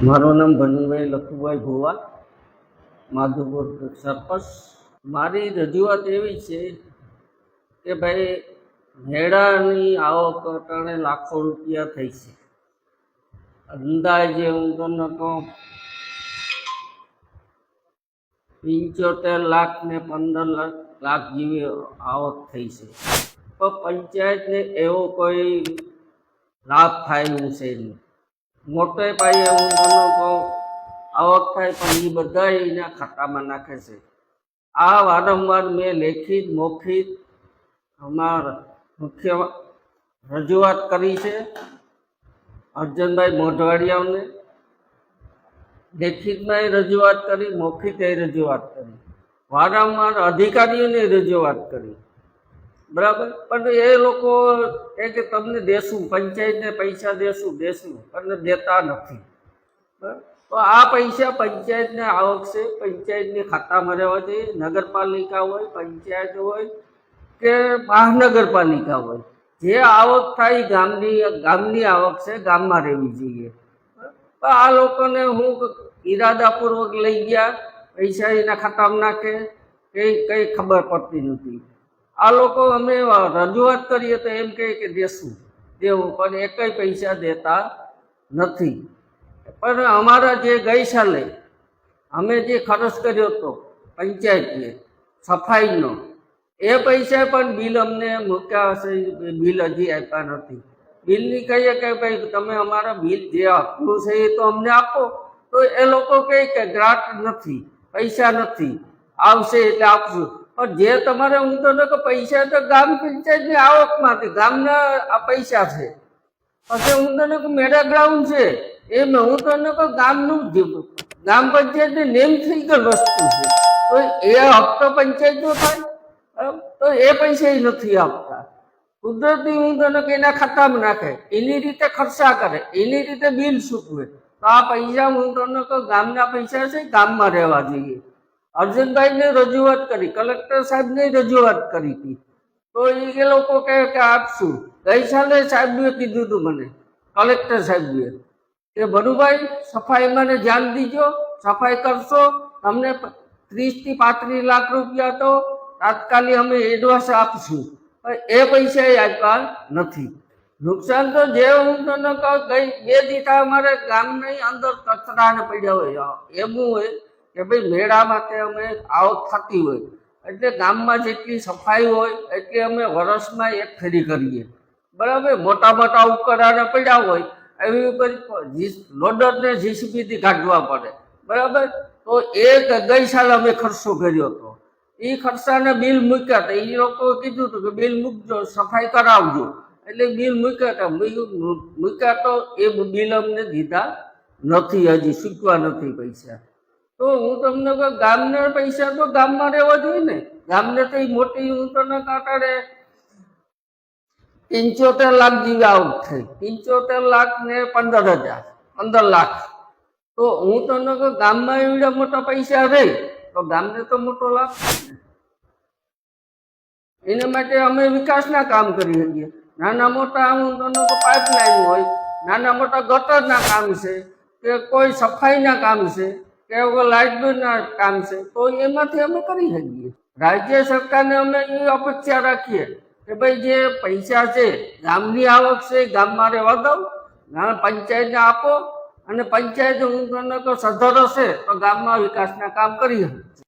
મારું નામ ભનુભાઈ લખુભાઈ ભુવા, માધુપુર સરપંચ. મારી રજૂઆત એવી છે કે ભાઈ મેળાની આવક અટાણે લાખો રૂપિયા થઈ છે. અંદાજે હું તમને કહું 75 લાખ ને 15 લાખ જેવી આવક થઈ છે. પણ પંચાયતને એવો કોઈ લાભ થાય એવું છે નહીં. મોટે પાયે હું તમને કહું આવક થાય પણ એ બધા એના ખાતામાં નાખે છે. આ વારંવાર મેં લેખિત મૌખિક અમારા મુખ્ય રજૂઆત કરી છે. અર્જનભાઈ મોઢવાડિયાઓને લેખિતમાં રજૂઆત કરી, મૌખિકે રજૂઆત કરી, વારંવાર અધિકારીઓને રજૂઆત કરી, બરાબર. પણ એ લોકો કે તમને દેશું, પંચાયતને પૈસા દેશું અને દેતા નથી. તો આ પૈસા પંચાયતને આવક છે, પંચાયતની ખાતામાં રહેવા જોઈએ. નગરપાલિકા હોય, પંચાયત હોય કે મહાનગરપાલિકા હોય, જે આવક થાય ગામની આવક છે, ગામમાં રહેવી જોઈએ. તો આ લોકોને હું ઈરાદાપૂર્વક લઈ ગયા, પૈસા એના ખાતામાં નાખે કંઈ ખબર પડતી નથી. આ લોકો અમે રજૂઆત કરીએ તો એમ કહે કે દેવું, પણ એ કંઈ પૈસા દેતા નથી. પણ અમારા જે ગઈ સાલે અમે જે ખર્ચ કર્યો હતો પંચાયતને સફાઈનો, એ પૈસા પણ બિલ અમને મૂક્યા હશે, બિલ હજી આપ્યા નથી. બિલની કહીએ કે ભાઈ તમે અમારા બિલ જે આપ્યું છે એ તો અમને આપો, તો એ લોકો કહે કે ગ્રાન્ટ નથી, પૈસા નથી, આવશે એટલે આપશું. પણ જે તમારે હું તો કે પૈસા તો ગામ પંચાયતની આવકમાંથી ગામના આ પૈસા છે. પછી હું તને કહું મેળા ગ્રાઉન્ડ છે, એમ હું તને કહું ગામનું ગામ પંચાયતની નેમ થઈ ગયેલ વસ્તુ છે. તો એ હપ્તો પંચાયતનો થાય, તો એ પૈસા નથી આપતા. કુદરતી હું તને કે એના ખાતામાં નાખે, એની રીતે ખર્ચા કરે, એની રીતે બિલ ચૂકવે. તો આ પૈસા હું તને કહું ગામના પૈસા છે, ગામમાં રહેવા જોઈએ. અર્જુનભાઈને રજૂઆત કરી, કલેક્ટર સાહેબને રજૂઆત કરી હતી, તો એ લોકો કહે કે આપશું. ગઈ સાલે સાહેબે કીધું હતું મને, કલેક્ટર સાહેબે કે ભનુભાઈ સફાઈમાં ધ્યાન દીજો, સફાઈ કરશો, તમને 30 થી 35 લાખ રૂપિયા તો તાત્કાલિક અમે એડવાન્સ આપશું. એ પૈસા આપ્યા નથી. નુકસાન તો જે હું તને કહું ગઈ 2 દીઠા અમારે ગામની અંદર કચરાને પડ્યા હોય, એવું હોય કે ભાઈ મેળામાં અમે આવક થતી હોય એટલે ગામમાં જેટલી સફાઈ હોય એટલી અમે વર્ષમાં એક ફેરી કરીએ, બરાબર. મોટા મોટા ઉપકરણો પડ્યા હોય એવી લોડરને જીસીબીથી કાઢવા પડે, બરાબર. તો એ ગઈ સાલ અમે ખર્ચો કર્યો હતો. એ ખર્ચાને બિલ મૂક્યા હતા. એ લોકો કીધું હતું કે બિલ મૂકજો, સફાઈ કરાવજો, એટલે બિલ મૂક્યા તો એ બિલ અમને દીધા નથી, હજી શીખવા નથી પૈસા. તો હું તમને કહું ગામના પૈસા તો ગામમાં રહેવા જોઈએ ને. ગામને તો એ મોટી હું તમને કાંટાડે 75 લાખ જેવી આવક થઈ, 75 લાખ ને 15 લાખ. તો હું તમને કહું ગામમાં એવડા મોટા પૈસા રહે તો ગામને તો મોટો લાભ. એના માટે અમે વિકાસના કામ કરી શકીએ. નાના મોટા હું તમને કહું પાઇપલાઇન હોય, નાના મોટા ગટરના કામ છે, કે કોઈ સફાઈના કામ છે, કે લાઇટના કામ છે, તો એમાંથી અમે કરી શકીએ. રાજ્ય સરકારને અમે એ અપેક્ષા રાખીએ કે ભાઈ જે પૈસા છે ગામની આવક છે, ગામમાં રહેવા દો, પંચાયતને આપો, અને પંચાયત હું તમને કહું સધર હશે તો ગામમાં વિકાસના કામ કરી શકે.